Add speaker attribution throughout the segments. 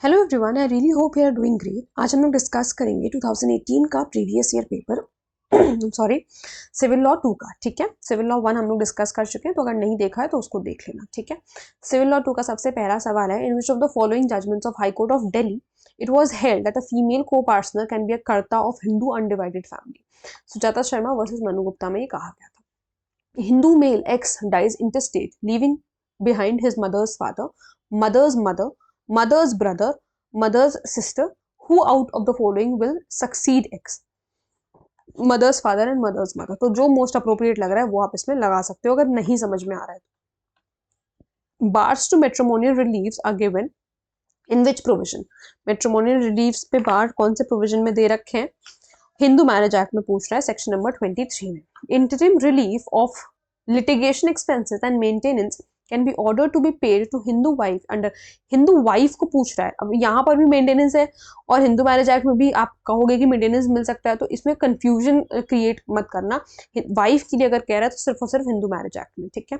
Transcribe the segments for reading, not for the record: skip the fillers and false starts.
Speaker 1: Hello everyone, I really hope you are doing great. आज हम लोग डिस्कस करेंगे 2018 का previous year paper sorry civil law 2 का। ठीक है, सिविल लॉ 1 हम लोग डिस्कस कर चुके हैं, तो अगर नहीं देखा है तो उसको देख लेना। ठीक है, सिविल लॉ 2 का सबसे पहला सवाल है, in which of the following judgments of high court of Delhi it was held that a female co partner can be a karta of Hindu undivided family. Sujata Sharma versus Manu Gupta में ये कहा गया था। Hindu male X dies intestate leaving behind his mother's father, mother's mother, mother's brother, mother's sister, who out of the following will succeed X? Mother's father and mother's mother, तो जो most appropriate लग रहा है वो आप इसमें लगा सकते हो अगर नहीं समझ में आ रहा है तो। Bars to matrimonial reliefs are given in which provision? Matrimonial reliefs पे बार कौन से प्रोविजन में दे रखे हैं? हिंदू मैरिज एक्ट में पूछ रहा है, सेक्शन नंबर 23 में। Interim relief of litigation expenses and maintenance can be order to be paid to Hindu wife under. Hindu wife को पूछ रहा है, अब यहाँ पर भी मेंटेनेंस है और हिंदू मैरिज एक्ट में भी आप कहोगे कि मेंटेनेंस मिल सकता है, तो इसमें कंफ्यूजन क्रिएट मत करना। वाइफ के लिए अगर कह रहा है तो सिर्फ और सिर्फ हिंदू मैरिज एक्ट में। ठीक है,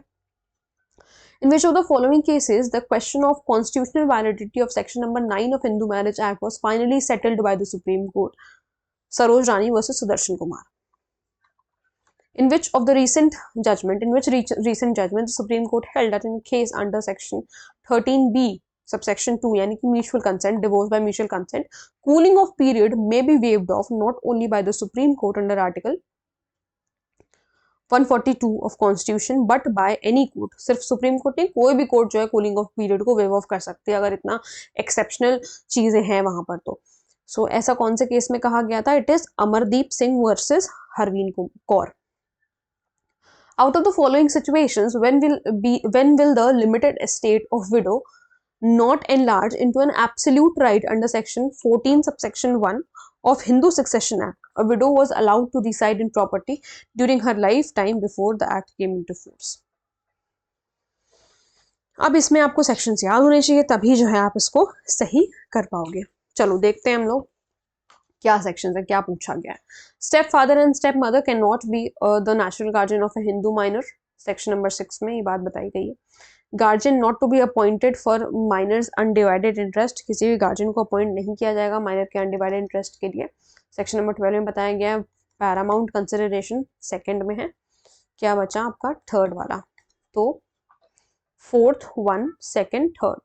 Speaker 1: in which of the following cases the question of constitutional validity of section number 9 of Hindu Marriage Act was finally settled by the Supreme Court? Saroj Rani versus Sudarshan Kumar. In which of the recent judgment, the Supreme Court held that in a case under section 13B subsection 2 यानी कि mutual consent, divorce by mutual consent, cooling off period may be waived off not only by the Supreme Court under article 142 of constitution but by any court. सिर्फ supreme court नहीं, कोई भी court जो है cooling of period को wave of कर सकते हैं अगर इतना एक्सेप्शनल चीजें हैं वहां पर तो। सो ऐसा कौन से केस में कहा गया था? It is Amardeep Singh versus Harveen Kaur. Out of the following situations, when will the limited estate of widow not enlarge into an absolute right under section 14 subsection 1 of Hindu Succession Act? A widow was allowed to reside in property during her lifetime before the act came into force. अब इसमें आपको sections याद होने चाहिए, तभी जो है आप इसको सही कर पाओगे। चलो देखते हैं हम लोग क्या सेक्शंस है, क्या पूछा गया है। Step father and step mother can not be the natural guardian of a Hindu minor, section number 6 में ये बात बताई गई है। Guardian not to be appointed for minors undivided interest, किसी भी गार्जियन को अपॉइंट नहीं किया जाएगा माइनर के अनडिवाइडेड इंटरेस्ट के लिए। सेक्शन नंबर 12 में बताया गया है पैरामाउंट कंसिडरेशन सेकंड में है। क्या बचा आपका थर्ड वाला? तो fourth one second third,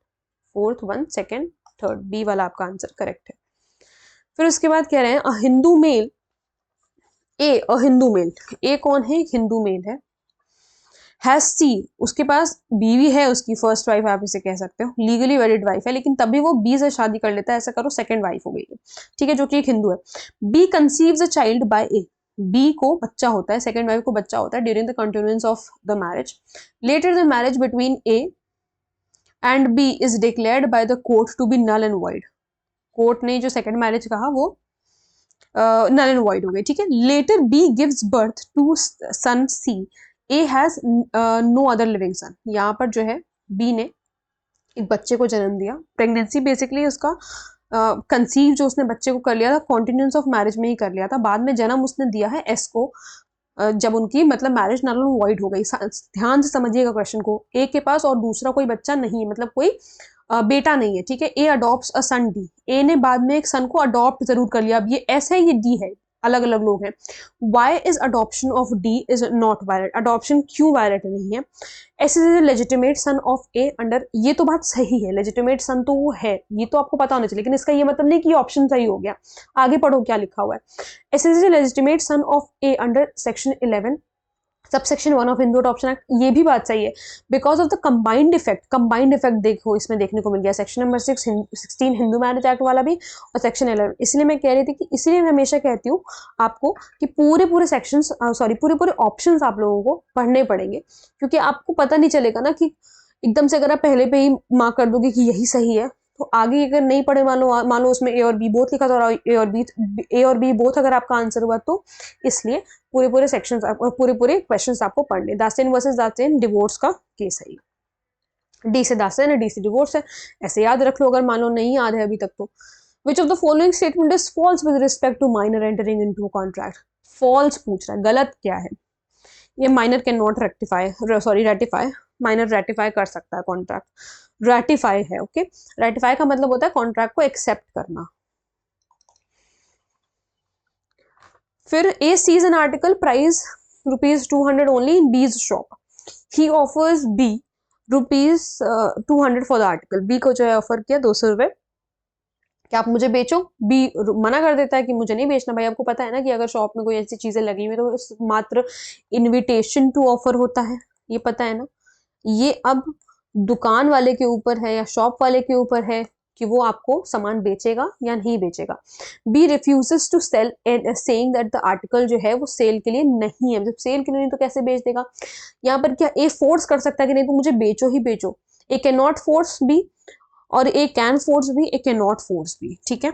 Speaker 1: fourth one second third, B वाला आपका आंसर करेक्ट है। फिर उसके बाद कह रहे हैं अ हिंदू मेल अ हिंदू मेल, ए कौन है? हिंदू मेल है। हैज सी, उसके पास बीवी है, उसकी फर्स्ट वाइफ आप इसे कह सकते हो, लीगली वेलिड वाइफ है, लेकिन तभी वो बी से शादी कर लेता है, ऐसा करो सेकंड वाइफ हो गई है। ठीक है, जो कि एक हिंदू है। B conceives a child by A, B को बच्चा होता है, सेकंड वाइफ को बच्चा होता है during the continuance of the marriage. Later the marriage between A and B is declared by the court to be null and void. Court ने जो सेकंड मैरिज कहा वो नल एंड वॉइड हो गई। ठीक है, later B gives birth to son C, A has no other living son. यहाँ पर जो है बी ने एक बच्चे को जन्म दिया, प्रेगनेंसी बेसिकली उसका कंसीव जो उसने बच्चे को कर लिया था कॉन्टिन्यूंस ऑफ मैरिज में ही कर लिया था, बाद में जन्म उसने दिया है एस को जब उनकी मतलब मैरिज नल एंड वॉइड हो गई। ध्यान से समझिएगा क्वेश्चन को, ए के पास और दूसरा कोई बच्चा नहीं है, मतलब कोई बेटा नहीं है। ठीक है, ए अडॉप्ट्स अ सन डी, ए ने बाद में एक सन को अडॉप्ट जरूर कर लिया। अब ये एस है, ये डी है, अलग अलग लोग हैं। Why is adoption of D is not valid? Adoption क्यों वैलिड नहीं है? S is legitimate son of A under, ये तो बात सही है, लेजिटिमेट सन तो वो है, ये तो आपको पता होना चाहिए, लेकिन इसका ये मतलब नहीं कि ऑप्शन सही हो गया। आगे पढ़ो क्या लिखा हुआ है। S is legitimate son of A under section 11 subsection 1 of Hindu adoption act, ये भी बात सही है। Because of the combined effect देखो इसमें देखने को मिल गया, section number 16 Hindu marriage act वाला भी और सेक्शन 11। इसलिए मैं कह रही थी कि इसलिए मैं हमेशा कहती हूँ आपको कि पूरे सेक्शंस पूरे ऑप्शंस आप लोगों को पढ़ने पड़ेंगे, क्योंकि आपको पता नहीं चलेगा ना कि एकदम से अगर आप पहले पे ही मार्क कर दोगे कि यही सही है, तो आगे अगर नहीं पढ़े, मान लो उसमें ए और बी बोथ लिखा था और ए और बी बोथ अगर आपका आंसर हुआ, तो इसलिए पूरे सेक्शंस पूरे क्वेश्चंस आपको पढ़ने। दासेन वर्सेस दासेन डिवोर्स का केस है, डी से दासेन है, डी से डिवोर्स है, ऐसे याद रख लो अगर मान लो नहीं याद है अभी तक तो। Which of the following statement is false with respect to minor entering into contract? False पूछ रहा है, गलत क्या है? ये minor can not ratify, minor ratify कर सकता है कॉन्ट्रैक्ट। रेटिफाई है। ओके, रेटिफाई का मतलब होता है कॉन्ट्रैक्ट को एक्सेप्ट करना। फिर A sees an article price ₹200 only in B's shop, he offers B ₹200 for the article. B को जो है ऑफर किया 200 रुपए कि आप मुझे बेचो। बी मना कर देता है कि मुझे नहीं बेचना। भाई आपको पता है ना कि अगर शॉप में कोई ऐसी चीजें लगी हुई तो मात्र इनविटेशन टू ऑफर होता है, ये पता है ना। ये अब दुकान वाले के ऊपर है या शॉप वाले के ऊपर है कि वो आपको सामान बेचेगा या नहीं बेचेगा। B refuses to sell and saying that the article जो है वो सेल के लिए नहीं है। जब सेल के लिए नहीं तो कैसे बेच देगा। यहाँ पर क्या ए फोर्स कर सकता है कि नहीं तो मुझे बेचो ही बेचो। A can not force B और A can force B, A can not force B. ठीक है,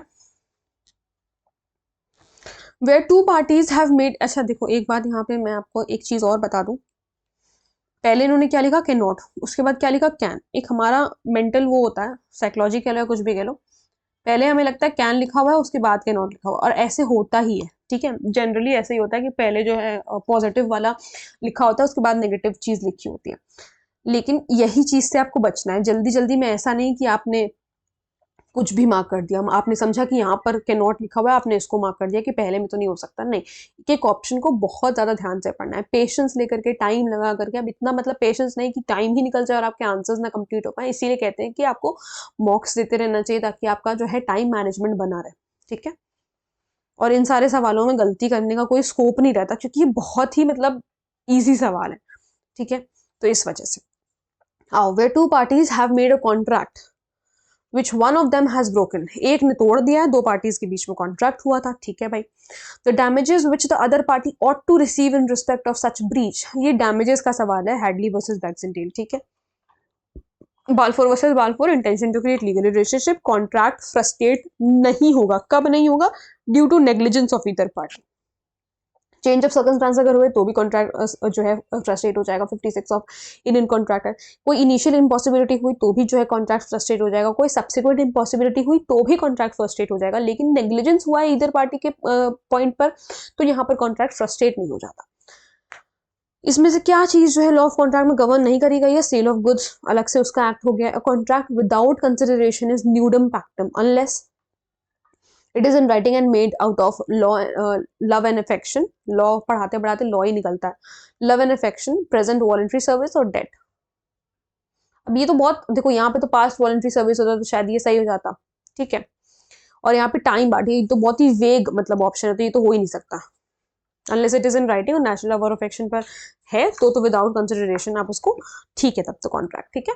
Speaker 1: where two parties have made. अच्छा देखो एक बात यहाँ पे मैं आपको एक चीज और बता दूं। पहले इन्होंने क्या लिखा, कैन नॉट, उसके बाद क्या लिखा, कैन। एक हमारा मेंटल वो होता है, साइकोलॉजी कह लो कुछ भी कह लो, पहले हमें लगता है कैन लिखा हुआ है उसके बाद कैन नॉट लिखा हुआ, और ऐसे होता ही है। ठीक है, जनरली ऐसे ही होता है कि पहले जो है पॉजिटिव वाला लिखा होता है उसके बाद नेगेटिव चीज लिखी होती है। लेकिन यही चीज से आपको बचना है। जल्दी जल्दी में ऐसा नहीं कि आपने कुछ भी मार्क कर दिया, आपने समझा कि यहाँ पर कैन नॉट लिखा हुआ है, आपने इसको मार्क कर दिया कि पहले में तो नहीं हो सकता। नहीं, एक ऑप्शन को बहुत ज्यादा ध्यान से पढ़ना है, पेशेंस लेकर के, टाइम लगा करके। अब इतना मतलब पेशेंस नहीं कि टाइम ही निकल जाए और आपके आंसर्स ना कंप्लीट हो पाए। इसीलिए कहते हैं कि आपको मॉक्स देते रहना चाहिए ताकि आपका जो है टाइम मैनेजमेंट बना रहे। ठीक है, और इन सारे सवालों में गलती करने का कोई स्कोप नहीं रहता क्योंकि ये बहुत ही मतलब ईजी सवाल है। ठीक है, तो इस वजह से आओ, where two parties have made a contract which one of them has broken. एक ने तोड़ दिया है, दो पार्टीज के बीच में कॉन्ट्रैक्ट हुआ था। ठीक है भाई, the damages which the other party ought to receive in respect of such breach. ये डैमेजेस का सवाल है, हेडली वर्सेस बैक्सेंडेल। ठीक है, Balfour versus Balfour, intention to create legal relationship, contract frustrate नहीं होगा। कब नहीं होगा, due to negligence of either party. Change of circumstance अगर हुए तो भी कॉन्ट्रैक्ट जो है फ्रस्ट्रेट हो जाएगा। 56 ऑफ इंडियन कॉन्ट्रैक्ट है। कोई इनिशियल इम्पॉसिबिलिटी हुई तो भी जो है कॉन्ट्रैक्ट फ्रस्ट्रेट हो जाएगा। कोई सब्सिक्वेंट इम्पॉसिबिलिटी हुई तो भी कॉन्ट्रैक्ट फ्रस्ट्रेट हो जाएगा। लेकिन नेग्लिजेंस हुआ है इधर पार्टी के पॉइंट पर तो यहाँ पर कॉन्ट्रैक्ट फ्रस्ट्रेट नहीं हो जाता। इसमें से क्या चीज जो है लॉ ऑफ कॉन्ट्रैक्ट में गवर्न नहीं करी गई है, सेल ऑफ गुड्स अलग से उसका एक्ट हो गया। Contract without consideration is nudum pactum unless it is in writing and made out of law, love and affection. Law पढ़ाते पढ़ाते लॉ ही निकलता है। Love and affection, present voluntary service और डेट। अब ये तो बहुत देखो, यहाँ पे तो पास्ट वॉलंटरी सर्विस होता तो शायद ये सही हो जाता। ठीक है, और यहाँ पे टाइम बांटे, ये तो बहुत ही वेग मतलब ऑप्शन है, तो ये तो हो ही नहीं सकता unless it is in writing और नेशनल लव और अफेक्शन पर है तो विदाउट कंसिडरेशन आप उसको, ठीक है तब तो कॉन्ट्रैक्ट। ठीक है,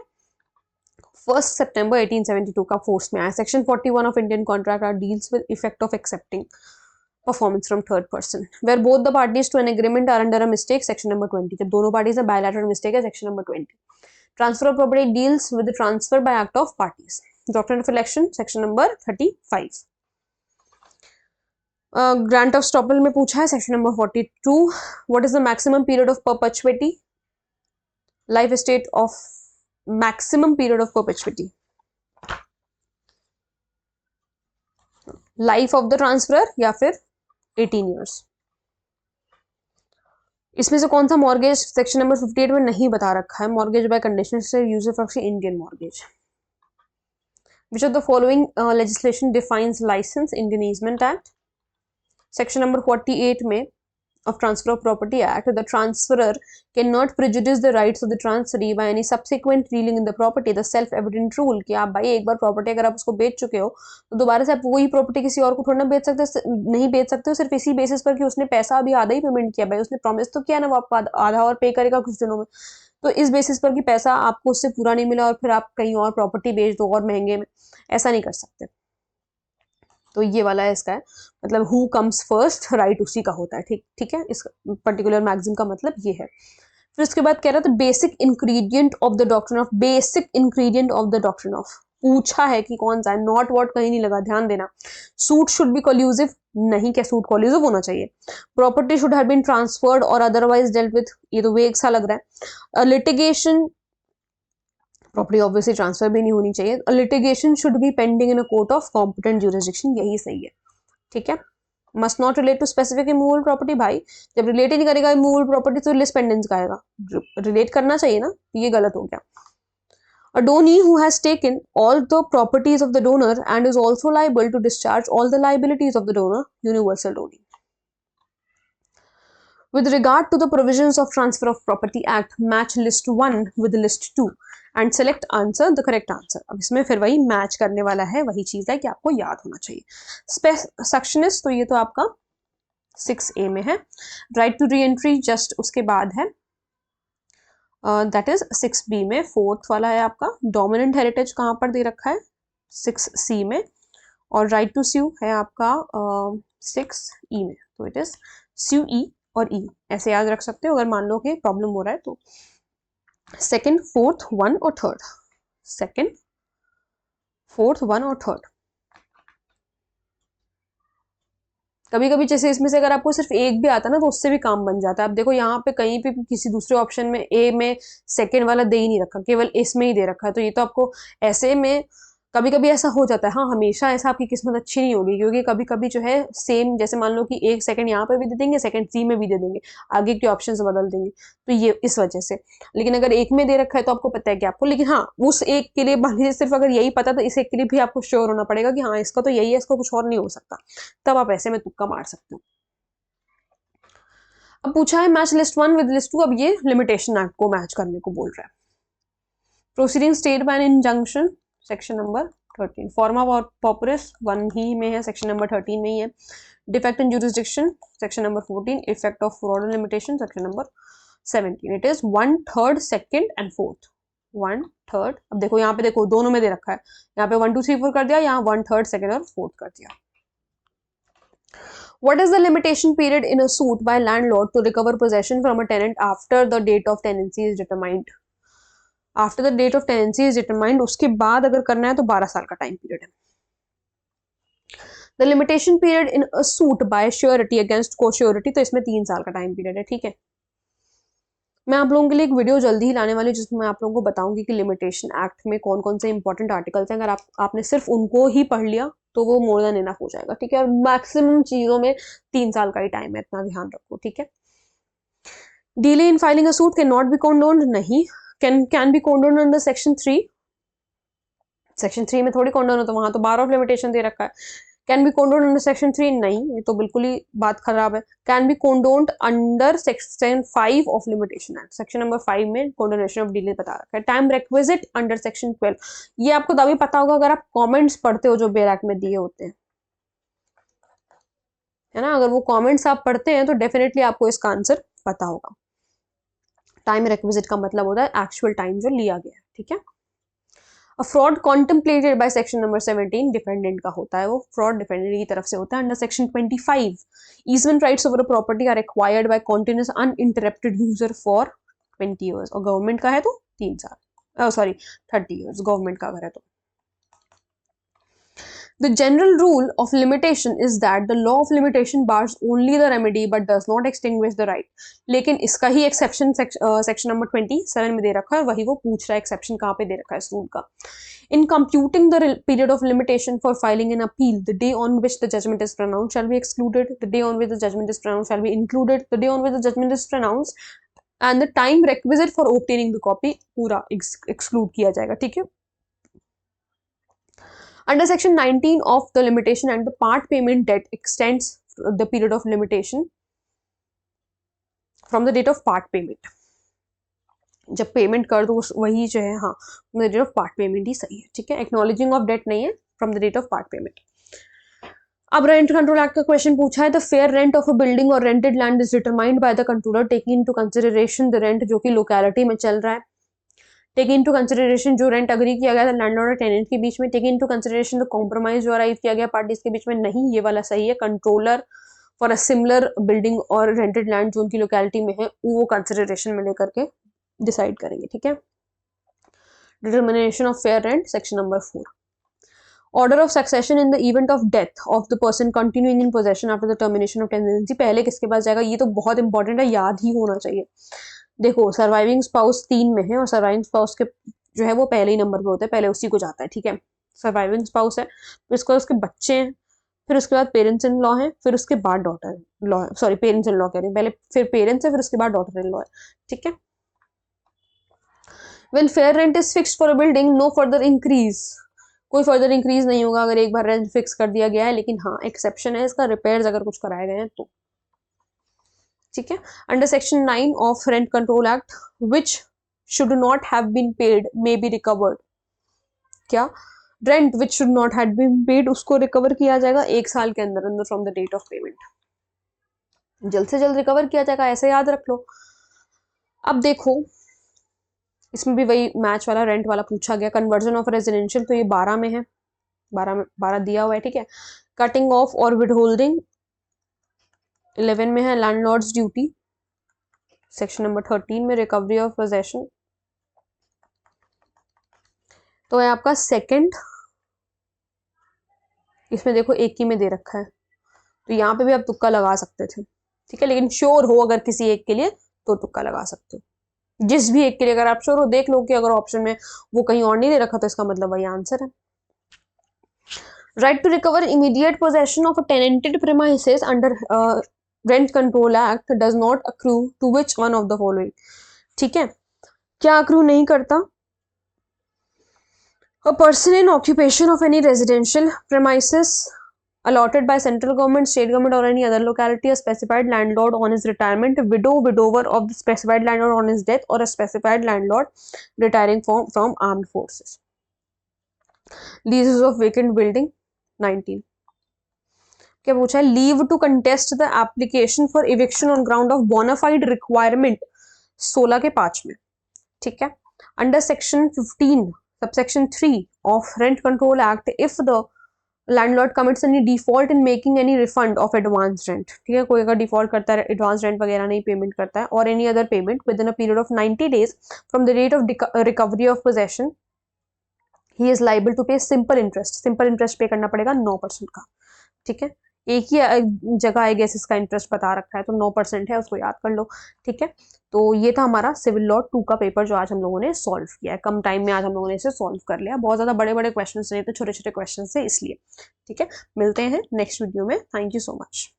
Speaker 1: 1 सितंबर 1872 का फोर्स में आया। Section 41 of Indian contract are deals with effect of accepting performance from third person where both the parties to an agreement are under a mistake, section number 20। जब दोनों पार्टीज में बायलैटरल मिस्टेक है, section number 20। Transfer of property deals with transfer by act of parties, doctrine of election, section number 35। Grant of estoppel में पूछा है, section number 42। What is the maximum period of perpetuity, life estate of maximum period of perpetuity, life of the transfer या फिर 18 years. इसमें से कौन सा mortgage section number 58 में नहीं बता रखा है। मॉर्गेज बाय कंडीशनल से user for Indian mortgage. Which of the following legislation defines licence, Indian easement act. Section number 48 में of Transfer of Property Act, the transferor cannot prejudice the rights of the transferee by any subsequent dealing in the property, the self-evident rule कि आप भाई एक बार property अगर आप उसको बेच चुके हो तो दोबारा से आप वही प्रॉपर्टी किसी और को थोड़ा ना बेच सकते, नहीं बेच सकते हो सिर्फ इसी बेसिस पर कि उसने पैसा अभी आधा ही पेमेंट किया। भाई उसने प्रॉमिस तो किया ना वो आपको आधा और पे करेगा कुछ दिनों में, तो इस बेसिस पर कि पैसा आपको उससे पूरा नहीं मिला और फिर आप कहीं और प्रॉपर्टी बेच दो और महंगे में, ऐसा नहीं कर सकते। तो ये वाला है इसका है, मतलब हु कम्स फर्स्ट राइट उसी का होता है। ठीक है, इस पर्टिकुलर मैगजीन का मतलब ये है। फिर उसके बाद कह रहा था basic ingredient of the doctrine of, basic ingredient of the doctrine of पूछा है कि कौन सा है। नॉट वॉट कहीं नहीं लगा, ध्यान देना। सूट शुड बी कोल्यूसिव, नहीं, क्या सूट कोल्यूसिव होना चाहिए। Property should have been transferred और अदरवाइज डेल्ट विद, ये तो वेग सा लग रहा है। लिटिगेशन, प्रॉपर्टी ऑब्वियसली ट्रांसफर भी नहीं होनी चाहिए। Litigation should be pending in a court of competent jurisdiction, यही सही है। ठीक है, must not relate to specific immovable property. भाई जब रिलेट ही नहीं करेगा इमूवेबल प्रॉपर्टी तो लिस्ट पेंडेंस का आएगा, रिलेट करना चाहिए ना, ये गलत हो गया। A donee who has taken all the properties of the donor and is also liable to discharge all the liabilities of the donor, universal donee. With regard to the provisions of Transfer of Property Act, match list 1 with list 2 and select answer the correct answer. अब इसमें फिर वही match करने वाला है, वही चीज है कि आपको याद होना चाहिए. सेक्शनिस्ट तो ये तो आपका 6A में है. Right to re entry just उसके बाद है, दैट इज 6B में. फोर्थ वाला है आपका डोमिनेंट हेरिटेज, कहाँ पर दे रखा है 6C में. और राइट टू स्यू है आपका 6E में. तो इट इज स्यू ई और ई ऐसे याद रख सकते हो अगर मान लो कि प्रॉब्लम हो रहा है तो. सेकंड, फोर्थ, वन और थर्ड. सेकंड, फोर्थ, वन और थर्ड. कभी कभी जैसे इसमें से अगर आपको सिर्फ एक भी आता ना तो उससे भी काम बन जाता है. अब देखो यहाँ पे कहीं पे किसी दूसरे ऑप्शन में ए में सेकंड वाला दे ही नहीं रखा, केवल इसमें ही दे रखा है. तो ये तो आपको ऐसे में कभी कभी ऐसा हो जाता है. हाँ, हमेशा ऐसा आपकी किस्मत अच्छी नहीं होगी, क्योंकि कभी कभी जो है सेम, जैसे मान लो कि एक सेकंड यहाँ पे भी दे देंगे, सेकंड सी में भी दे देंगे, आगे के ऑप्शन बदल देंगे. तो ये इस वजह से. लेकिन अगर एक में दे रखा है तो आपको पता है कि आपको, लेकिन हाँ उस एक के लिए मान लीजिए सिर्फ अगर यही पता तो इस एक के लिए भी आपको श्योर होना पड़ेगा कि हाँ इसका तो यही है, इसका कुछ और नहीं हो सकता. तब आप ऐसे में तुक्का मार सकते हो. अब पूछा है मैच लिस्ट 1 विद लिस्ट 2. अब ये लिमिटेशन एक्ट को मैच करने को बोल रहा है. Proceeding stayed by an injunction, section number 13. Forma populace 1 ही में है, सेक्शन नंबर 13 में ही है. Defect in jurisdiction, section number 14. Effect of fraud and limitation, section number 17. It is 1/3 second and fourth. 1/3. अब देखो यहाँ पे, देखो दोनों में दे रखा है. यहाँ पे 1 2 3 4 कर दिया, यहाँ 1/3 सेकंड और फोर्थ कर दिया. What is the limitation period in a suit by landlord to recover possession from a tenant after the date of tenancy is determined? After the date of tenancy is determined, उसके बाद अगर करना है तो 12 साल का टाइम पीरियड है. The limitation period in a suit by surety against co-surety, तो इसमें 3 साल का टाइम पीरियड है. ठीक है, मैं आप लोगों के लिए एक वीडियो जल्दी ही लाने वाली हूँ जिसमें मैं आप लोगों को बताऊंगी कि लिमिटेशन एक्ट में कौन कौन से इंपॉर्टेंट आर्टिकल्स हैं. अगर आपने सिर्फ उनको ही पढ़ लिया तो वो मोर देन इनफ हो जाएगा. ठीक है, और मैक्सिमम चीजों में 3 साल का ही टाइम है, इतना ध्यान रखो. ठीक है. Delay in filing a suit can not be condoned, नहीं. Can be condoned under section 3. Section 3 में थोड़ी कंडोन हो, तो वहां तो बार ऑफ लिमिटेशन दे रखा है. Can be condoned under section 3, नहीं, ये तो बिल्कुल ही बात खराब है. Can be condoned under section 5 of limitation act. Section number 5 में कंडोनेशन ऑफ डिले बता रखा है. Time requisite under section 12. ये आपको तभी पता होगा अगर आप कमेंट्स पढ़ते हो जो बेयर एक्ट में दिए होते हैं, है ना. अगर वो कमेंट्स आप पढ़ते हैं तो डेफिनेटली आपको इसका आंसर पता होगा. टाइम रिक्विजिट का मतलब होता है एक्चुअल टाइम जो लिया गया है. ठीक है. A fraud contemplated by section number 17 defendant का होता है, वो फ्रॉड डिफेंडेंट की तरफ से होता है. Under section 25 easement rights over a property are acquired by continuous uninterrupted user for 20 years. और गवर्नमेंट का है तो 3 साल, सॉरी 30 years गवर्नमेंट का अगर है तो. The general rule of limitation is that the law of limitation bars only the remedy but does not extinguish the right. लेकिन इसका ही एक्सेप्शन सेक्शन नंबर 27 में दे रखा है, वही वो पूछ रहा है एक्सेप्शन कहाँ पे दे रखा है इस रूल का. In computing the period of limitation for filing an appeal, the day on which the judgment is pronounced shall be excluded, the day on which the judgment is pronounced shall be included, the day on which the judgment is pronounced and the time requisite for obtaining the copy पूरा exclude किया जाएगा. ठीक है. Under section 19 of the limitation and the part payment debt extends the period of limitation from the date of part payment. जब payment कर दो वही जो है, हाँ, the date of part payment ही सही है. ठीक है, acknowledging of debt नहीं है, from the date of part payment. अब रेंट कंट्रोल एक्ट का क्वेश्चन पूछा है. The fair rent of a building or rented land is determined by the controller taking into consideration the rent जो कि locality में चल रहा है. टेक इनटू कंसिडरेशन जो रेंट अग्री किया गया था लैंडलॉर्ड और टेनेंट के बीच में. Take into consideration the compromise जो अराइव किया गया पार्टीज के बीच में, नहीं, ये वाला सही है. Controller for a similar building or rented land जो उनकी लोकेलिटी में है वो कंसिडरेशन में लेकर के डिसाइड करेंगे. ठीक है. Determination of fair rent, section number 4. Order of succession in the event of death of the person continuing in possession after the termination of tenancy. पहले किसके पास जाएगा, ये तो बहुत इंपॉर्टेंट है, याद ही होना चाहिए. देखो सर्वाइविंग स्पाउस 3 में है और सर्वाइविंग स्पाउस के जो है वो पहले ही नंबर पे होता है, पहले उसी को जाता है. ठीक है. सर्वाइविंग स्पाउस है, फिर उसके बाद उसके बच्चे हैं, फिर उसके बाद पेरेंट्स इन लॉ है, फिर उसके बाद डॉटर लॉ है, सॉरी पेरेंट्स इन लॉ कह रही हूँ, पहले फिर पेरेंट्स है, फिर उसके बाद डॉटर इन लॉ है. ठीक है. When fair rent is fixed for a building no further increase, कोई फर्दर इंक्रीज नहीं होगा अगर एक बार रेंट फिक्स कर दिया गया है, लेकिन हाँ एक्सेप्शन है इसका, रिपेयर्स अगर कुछ कराए गए हैं तो, ठीक है। Under section 9 of rent control act which should not have been paid may be recovered, क्या rent which should not have been paid उसको रिकवर किया जाएगा 1 साल के अंदर अंदर from the date of payment, जल्द से जल्द रिकवर किया जाएगा, ऐसे याद रख लो। अब देखो इसमें भी वही मैच वाला रेंट वाला पूछा गया, कन्वर्जन ऑफ रेजिडेंशियल तो ये 12 में है, 12 दिया हुआ है, ठीक है। कटिंग ऑफ और विद होल्डिंग 11 में है, लैंडलॉर्ड्स ड्यूटी सेक्शन नंबर 13 में, रिकवरी ऑफ पोजेशन तो है आपका सेकंड, इसमें देखो एक ही में दे रखा है, तो यहाँ पे भी आप तुक्का लगा सकते थे, ठीक है, लेकिन श्योर हो अगर किसी एक के लिए तो तुक्का लगा सकते हो, जिस भी एक के लिए अगर आप श्योर हो, देख लो कि अगर ऑप्शन में वो कहीं और नहीं दे रखा तो इसका मतलब वही आंसर है। Right to recover immediate possession of a tenanted premises under rent control act does not accrue to which one of the following, ठीक है, क्या अक्रू नहीं करता, a person in occupation of any residential premises allotted by central government, state government or any other locality, a specified landlord on his retirement, widow, widower of the specified landlord on his death, or a specified landlord retiring from armed forces. Leases of vacant building 19 क्या पूछा है, leave to contest the application for eviction on ground of bona fide requirement 16 के 5 में, ठीक है। Under section 15 subsection 3 of rent control act if the landlord commits any default in making any refund of advance rent, ठीक है, कोई अगर default करता है, एडवांस रेंट वगैरह नहीं पेमेंट करता है, और any other payment within a period of 90 days from the date of recovery of possession, he is liable to pay simple interest, simple interest pay करना पड़ेगा 9% का, ठीक है, एक ही जगह आई गेस इसका इंटरेस्ट बता रखा है तो 9% है, उसको याद कर लो, ठीक है। तो ये था हमारा सिविल लॉ 2 का पेपर जो आज हम लोगों ने सॉल्व किया है, कम टाइम में आज हम लोगों ने इसे सॉल्व कर लिया, बहुत ज्यादा बड़े बड़े क्वेश्चन नहीं थे, छोटे छोटे क्वेश्चन से इसलिए, ठीक है। मिलते हैं नेक्स्ट वीडियो में, थैंक यू सो मच।